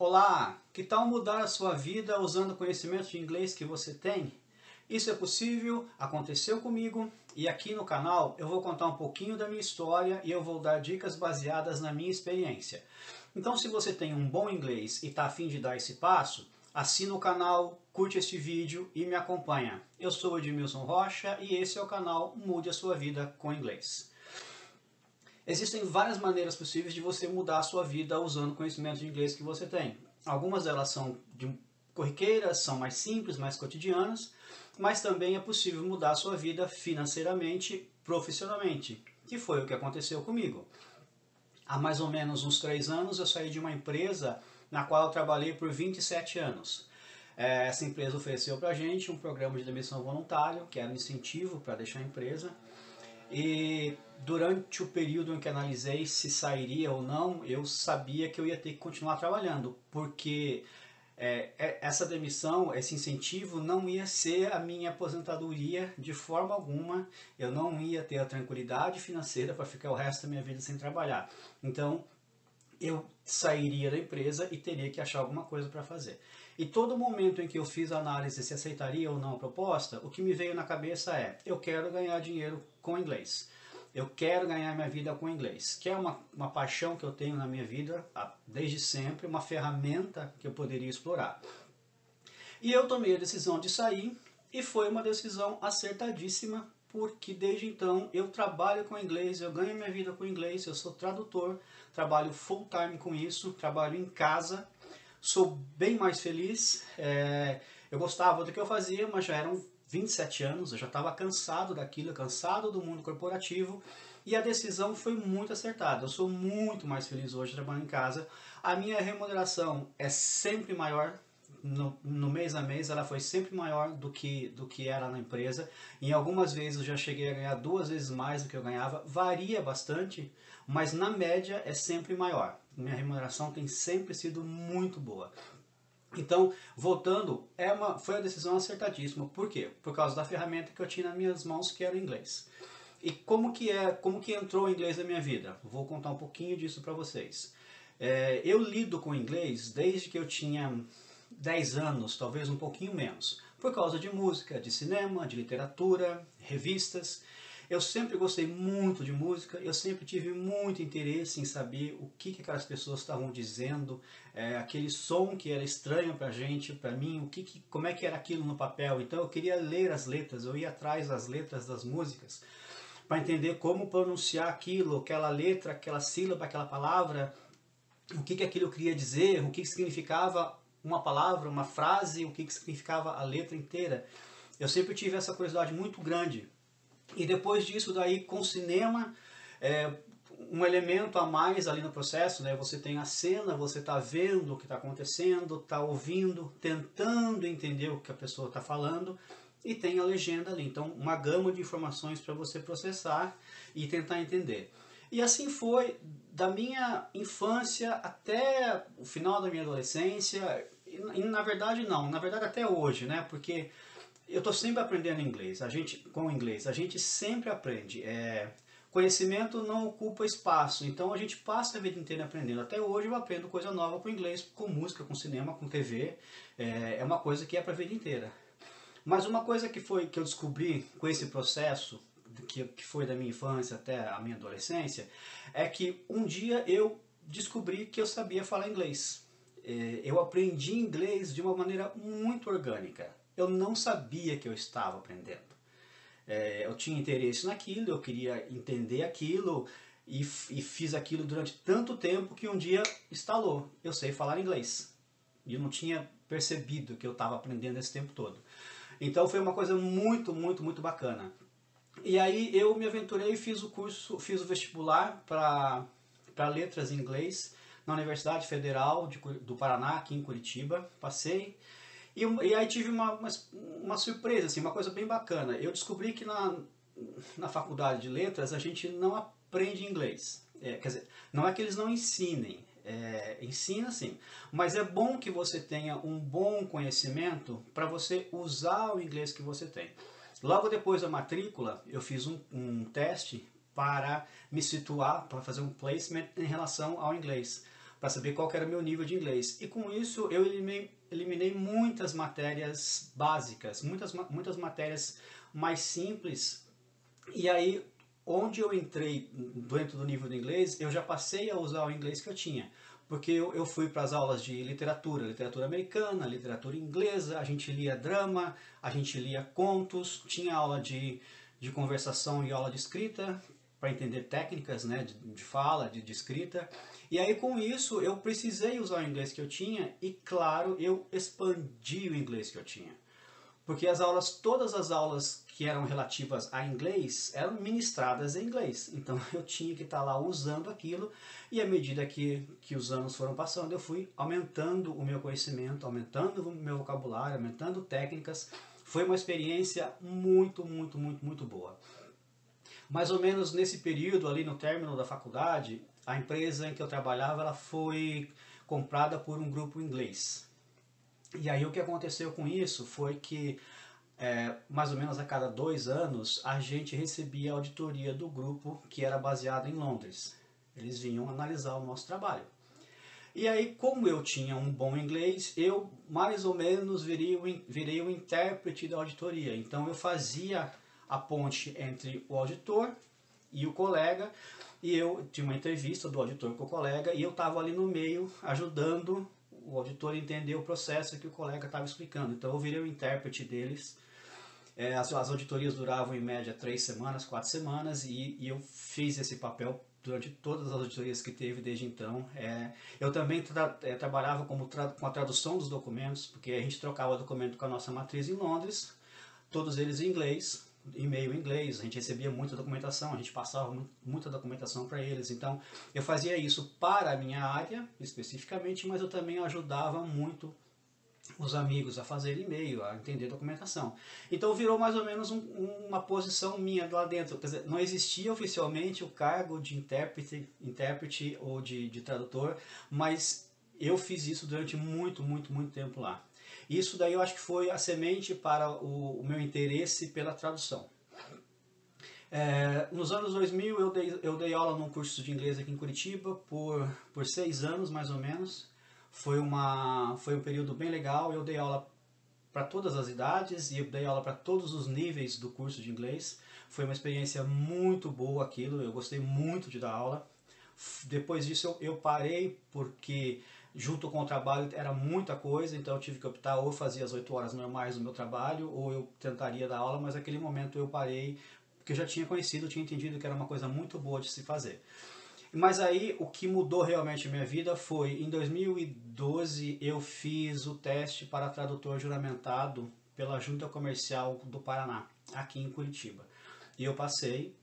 Olá, que tal mudar a sua vida usando o conhecimento de inglês que você tem? Isso é possível, aconteceu comigo e aqui no canal eu vou contar um pouquinho da minha história e eu vou dar dicas baseadas na minha experiência. Então se você tem um bom inglês e está a fim de dar esse passo, assina o canal, curte este vídeo e me acompanha. Eu sou Edmilson Rocha e esse é o canal Mude a Sua Vida com Inglês. Existem várias maneiras possíveis de você mudar a sua vida usando o conhecimento de inglês que você tem. Algumas delas são corriqueiras, são mais simples, mais cotidianas, mas também é possível mudar a sua vida financeiramente, profissionalmente, que foi o que aconteceu comigo. Há mais ou menos uns 3 anos eu saí de uma empresa na qual eu trabalhei por 27 anos. Essa empresa ofereceu para a gente um programa de demissão voluntário, que era um incentivo para deixar a empresa. E durante o período em que analisei se sairia ou não, eu sabia que eu ia ter que continuar trabalhando, porque essa demissão, esse incentivo não ia ser a minha aposentadoria de forma alguma, eu não ia ter a tranquilidade financeira para ficar o resto da minha vida sem trabalhar. Então eu sairia da empresa e teria que achar alguma coisa para fazer. E todo momento em que eu fiz a análise se aceitaria ou não a proposta, o que me veio na cabeça é: eu quero ganhar dinheiro com inglês. Eu quero ganhar minha vida com inglês, que é uma paixão que eu tenho na minha vida desde sempre, uma ferramenta que eu poderia explorar. E eu tomei a decisão de sair e foi uma decisão acertadíssima, porque desde então eu trabalho com inglês, eu ganho minha vida com inglês, eu sou tradutor, trabalho full time com isso, trabalho em casa, sou bem mais feliz, eu gostava do que eu fazia, mas já eram 27 anos, eu já estava cansado daquilo, cansado do mundo corporativo, e a decisão foi muito acertada. Eu sou muito mais feliz hoje trabalhando em casa, a minha remuneração é sempre maior, no mês a mês ela foi sempre maior do que era na empresa. Em algumas vezes eu já cheguei a ganhar 2 vezes mais do que eu ganhava, varia bastante, mas na média é sempre maior. Minha remuneração tem sempre sido muito boa. Então, voltando, foi a decisão acertadíssima. Por quê? Por causa da ferramenta que eu tinha nas minhas mãos, que era o inglês. E como que entrou o inglês na minha vida? Vou contar um pouquinho disso para vocês. Eu lido com inglês desde que eu tinha 10 anos, talvez um pouquinho menos, por causa de música, de cinema, de literatura, revistas. Eu sempre gostei muito de música, eu sempre tive muito interesse em saber o que aquelas pessoas estavam dizendo, aquele som que era estranho pra gente, pra mim, como é que era aquilo no papel. Então eu queria ler as letras, eu ia atrás das letras das músicas, para entender como pronunciar aquilo, aquela letra, aquela sílaba, aquela palavra, o que aquilo queria dizer, o que significava uma palavra, uma frase, o que significava a letra inteira. Eu sempre tive essa curiosidade muito grande. E depois disso daí, com o cinema, um elemento a mais ali no processo, né? Você tem a cena, você está vendo o que está acontecendo, está ouvindo, tentando entender o que a pessoa está falando, e tem a legenda ali. Então, uma gama de informações para você processar e tentar entender. E assim foi da minha infância até o final da minha adolescência, e na verdade não, na verdade até hoje, né? Porque eu estou sempre aprendendo inglês, com inglês, a gente sempre aprende. Conhecimento não ocupa espaço, então a gente passa a vida inteira aprendendo. Até hoje eu aprendo coisa nova com inglês, com música, com cinema, com TV, é uma coisa que é para a vida inteira. Mas uma coisa que eu descobri com esse processo, que foi da minha infância até a minha adolescência, é que um dia eu descobri que eu sabia falar inglês. Eu aprendi inglês de uma maneira muito orgânica. Eu não sabia que eu estava aprendendo. Eu tinha interesse naquilo, eu queria entender aquilo e fiz aquilo durante tanto tempo que um dia estalou. Eu sei falar inglês. E eu não tinha percebido que eu estava aprendendo esse tempo todo. Então foi uma coisa muito, muito, muito bacana. E aí eu me aventurei e fiz o vestibular para letras em inglês na Universidade Federal do Paraná, aqui em Curitiba. Passei. E aí tive uma surpresa, assim, uma coisa bem bacana. Eu descobri que na faculdade de letras a gente não aprende inglês. Quer dizer, não é que eles não ensinem, ensina sim, mas é bom que você tenha um bom conhecimento para você usar o inglês que você tem. Logo depois da matrícula, eu fiz um teste para me situar, para fazer um placement em relação ao inglês. para saber qual que era o meu nível de inglês. E com isso eu eliminei muitas matérias básicas, muitas matérias mais simples. E aí, onde eu entrei dentro do nível do inglês, eu já passei a usar o inglês que eu tinha. Porque eu fui para as aulas de literatura americana, literatura inglesa, a gente lia drama, a gente lia contos, tinha aula de conversação e aula de escrita, para entender técnicas, né, de fala, de escrita. E aí com isso eu precisei usar o inglês que eu tinha e, claro, eu expandi o inglês que eu tinha. Porque todas as aulas que eram relativas a inglês eram ministradas em inglês. Então eu tinha que estar lá usando aquilo, e à medida que os anos foram passando, eu fui aumentando o meu conhecimento, aumentando o meu vocabulário, aumentando técnicas. Foi uma experiência muito, muito, muito, muito boa. Mais ou menos nesse período, ali no término da faculdade, a empresa em que eu trabalhava, ela foi comprada por um grupo inglês. E aí o que aconteceu com isso foi que, mais ou menos a cada 2 anos, a gente recebia a auditoria do grupo, que era baseado em Londres. Eles vinham analisar o nosso trabalho. E aí, como eu tinha um bom inglês, eu mais ou menos virei o intérprete da auditoria. Então eu fazia a ponte entre o auditor e o colega, e eu tinha uma entrevista do auditor com o colega, e eu estava ali no meio ajudando o auditor a entender o processo que o colega estava explicando. Então eu virei o intérprete deles. As auditorias duravam em média 3 semanas, 4 semanas, e eu fiz esse papel durante todas as auditorias que teve desde então. Eu também trabalhava com a tradução dos documentos, porque a gente trocava documento com a nossa matriz em Londres, todos eles em inglês, e-mail em inglês, a gente recebia muita documentação, a gente passava muita documentação para eles. Então eu fazia isso para a minha área especificamente, mas eu também ajudava muito os amigos a fazer e-mail, a entender documentação. Então virou mais ou menos uma posição minha lá dentro. Quer dizer, não existia oficialmente o cargo de intérprete ou de tradutor, mas eu fiz isso durante muito, muito, muito tempo lá. Isso daí eu acho que foi a semente para o meu interesse pela tradução. Nos anos 2000 eu dei aula num curso de inglês aqui em Curitiba por 6 anos mais ou menos. Foi um período bem legal. Eu dei aula para todas as idades e eu dei aula para todos os níveis do curso de inglês. Foi uma experiência muito boa aquilo, eu gostei muito de dar aula. Depois disso eu parei porque junto com o trabalho era muita coisa, então eu tive que optar, ou fazia as 8 horas normais do meu trabalho, ou eu tentaria dar aula, mas naquele momento eu parei porque eu já tinha conhecido, tinha entendido que era uma coisa muito boa de se fazer. Mas aí o que mudou realmente a minha vida foi, em 2012 eu fiz o teste para tradutor juramentado pela Junta Comercial do Paraná, aqui em Curitiba. E eu passei.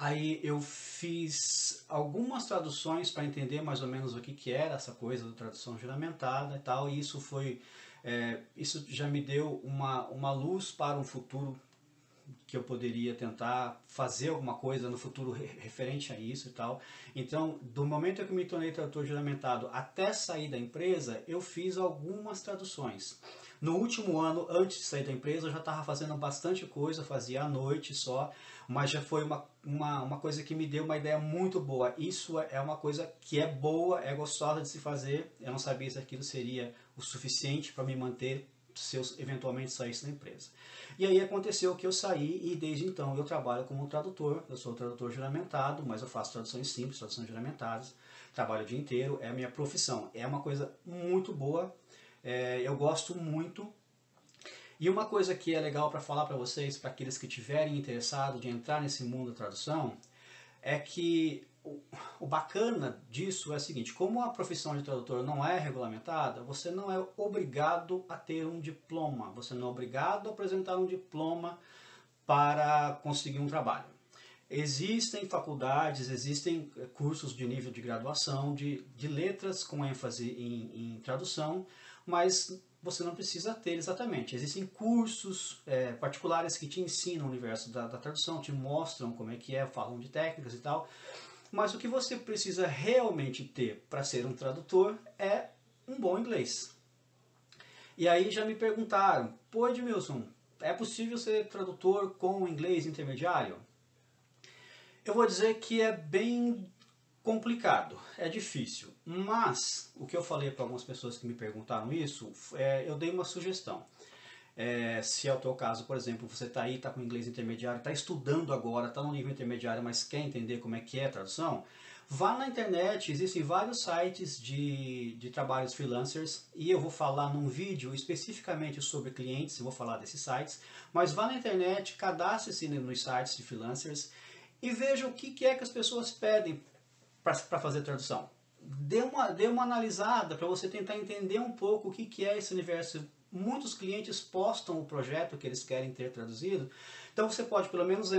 Aí eu fiz algumas traduções para entender mais ou menos o que era essa coisa da tradução juramentada e tal, e isso já me deu uma luz para um futuro que eu poderia tentar fazer alguma coisa no futuro referente a isso e tal. Então, do momento que eu me tornei tradutor juramentado até sair da empresa, eu fiz algumas traduções. No último ano, antes de sair da empresa, eu já estava fazendo bastante coisa, fazia à noite só, mas já foi uma coisa que me deu uma ideia muito boa. Isso é uma coisa que é boa, é gostosa de se fazer. Eu não sabia se aquilo seria o suficiente para me manter se eu eventualmente saísse da empresa. E aí aconteceu que eu saí e desde então eu trabalho como tradutor. Eu sou tradutor juramentado, mas eu faço traduções simples, traduções juramentadas. Trabalho o dia inteiro, é a minha profissão. É uma coisa muito boa, eu gosto muito. E uma coisa que é legal para falar para vocês, para aqueles que tiverem interessado de entrar nesse mundo da tradução, é que o bacana disso é o seguinte: como a profissão de tradutor não é regulamentada, você não é obrigado a ter um diploma, você não é obrigado a apresentar um diploma para conseguir um trabalho. Existem faculdades, existem cursos de nível de graduação, de letras com ênfase em tradução, mas você não precisa ter exatamente. Existem cursos particulares que te ensinam o universo da tradução, te mostram como é que é, falam de técnicas e tal. Mas o que você precisa realmente ter para ser um tradutor é um bom inglês. E aí já me perguntaram, pô Edmilson, é possível ser tradutor com inglês intermediário? Eu vou dizer que é bem complicado, é difícil, Mas, o que eu falei para algumas pessoas que me perguntaram isso, eu dei uma sugestão. Se é o teu caso, por exemplo, você está aí, está com inglês intermediário, está estudando agora, está no nível intermediário, mas quer entender como é que é a tradução, vá na internet, existem vários sites de trabalhos freelancers, e eu vou falar num vídeo especificamente sobre clientes, eu vou falar desses sites, mas vá na internet, cadastre-se nos sites de freelancers e veja o que é que as pessoas pedem para fazer tradução. Dê uma analisada para você tentar entender um pouco o que é esse universo. Muitos clientes postam o projeto que eles querem ter traduzido, então você pode pelo menos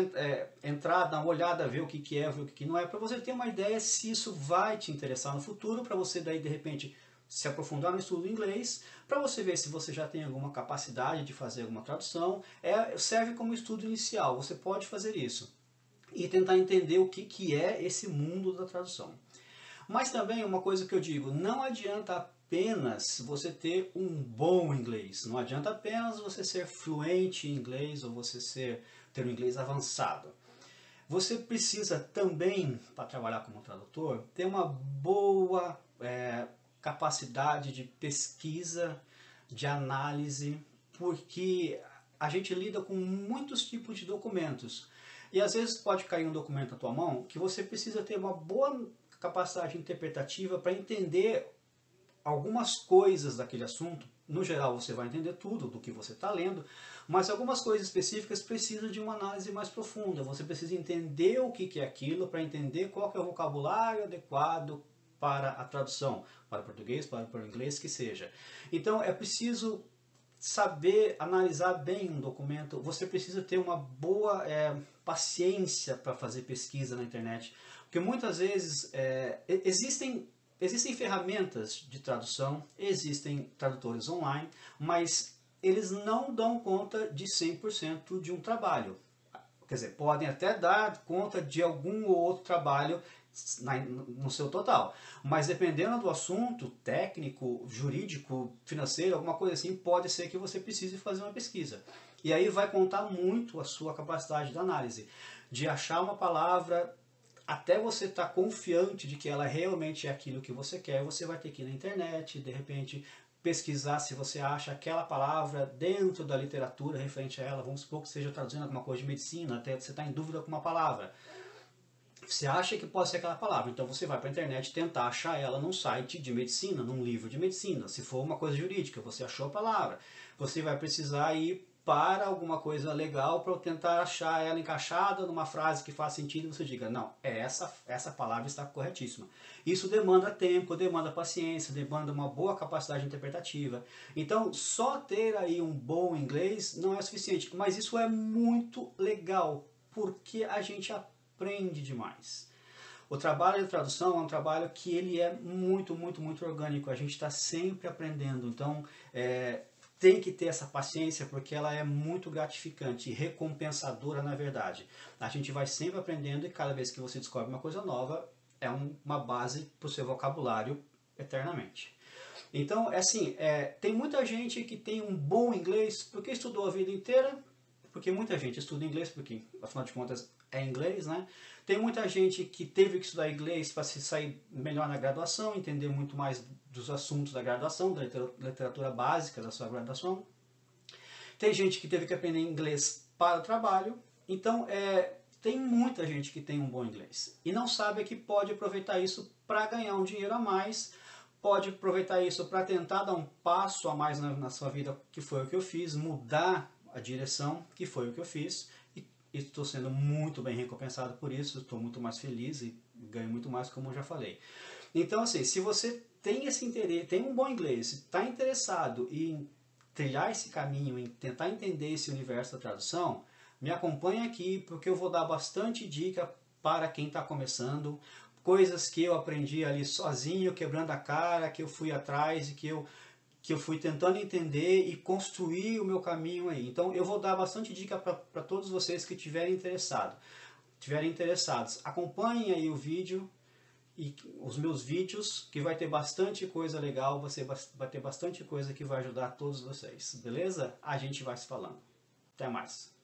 entrar, dar uma olhada, ver o que é, ver o que não é, para você ter uma ideia se isso vai te interessar no futuro, para você daí de repente se aprofundar no estudo do inglês, para você ver se você já tem alguma capacidade de fazer alguma tradução, serve como estudo inicial, você pode fazer isso e tentar entender o que é esse mundo da tradução. Mas também uma coisa que eu digo, não adianta apenas você ter um bom inglês, não adianta apenas você ser fluente em inglês ou você ter um inglês avançado. Você precisa também, para trabalhar como tradutor, ter uma boa capacidade de pesquisa, de análise, porque a gente lida com muitos tipos de documentos. E às vezes pode cair um documento na tua mão que você precisa ter uma boa capacidade interpretativa para entender algumas coisas daquele assunto. No geral você vai entender tudo do que você está lendo, mas algumas coisas específicas precisam de uma análise mais profunda. Você precisa entender o que é aquilo para entender qual que é o vocabulário adequado para a tradução, para o português, para o inglês, que seja. Então é preciso saber analisar bem um documento, você precisa ter uma boa paciência para fazer pesquisa na internet, porque muitas vezes existem ferramentas de tradução, existem tradutores online, mas eles não dão conta de 100% de um trabalho. Quer dizer, podem até dar conta de algum ou outro trabalho no seu total, mas dependendo do assunto técnico, jurídico, financeiro, alguma coisa assim, pode ser que você precise fazer uma pesquisa. E aí vai contar muito a sua capacidade de análise, de achar uma palavra, até você estar confiante de que ela realmente é aquilo que você quer, você vai ter que ir na internet, de repente pesquisar se você acha aquela palavra dentro da literatura referente a ela. Vamos supor que esteja traduzindo alguma coisa de medicina, até você está em dúvida com uma palavra. Você acha que pode ser aquela palavra, então você vai para a internet tentar achar ela num site de medicina, num livro de medicina. Se for uma coisa jurídica, você achou a palavra, você vai precisar ir para alguma coisa legal para tentar achar ela encaixada numa frase que faz sentido e você diga, não, essa palavra está corretíssima. Isso demanda tempo, demanda paciência, demanda uma boa capacidade interpretativa. Então, só ter aí um bom inglês não é suficiente, mas isso é muito legal, porque a gente aprende demais. O trabalho de tradução é um trabalho que ele é muito, muito, muito orgânico. A gente está sempre aprendendo. Então, tem que ter essa paciência porque ela é muito gratificante e recompensadora, na verdade. A gente vai sempre aprendendo e cada vez que você descobre uma coisa nova, é uma base para o seu vocabulário eternamente. Então, tem muita gente que tem um bom inglês porque estudou a vida inteira, porque muita gente estuda inglês porque, afinal de contas, é inglês, né? Tem muita gente que teve que estudar inglês para se sair melhor na graduação, entender muito mais dos assuntos da graduação, da literatura básica da sua graduação. Tem gente que teve que aprender inglês para o trabalho. Então, tem muita gente que tem um bom inglês e não sabe que pode aproveitar isso para ganhar um dinheiro a mais, pode aproveitar isso para tentar dar um passo a mais na sua vida, que foi o que eu fiz, mudar a direção, que foi o que eu fiz. E estou sendo muito bem recompensado por isso, estou muito mais feliz e ganho muito mais, como eu já falei. Então, assim, se você tem esse interesse, tem um bom inglês, está interessado em trilhar esse caminho, em tentar entender esse universo da tradução, me acompanha aqui, porque eu vou dar bastante dica para quem está começando, coisas que eu aprendi ali sozinho, quebrando a cara, que eu fui atrás e que eu fui tentando entender e construir o meu caminho aí. Então eu vou dar bastante dica para todos vocês que estiverem interessados. Acompanhem aí o vídeo e os meus vídeos, que vai ter bastante coisa legal, vai ter bastante coisa que vai ajudar todos vocês. Beleza? A gente vai se falando. Até mais.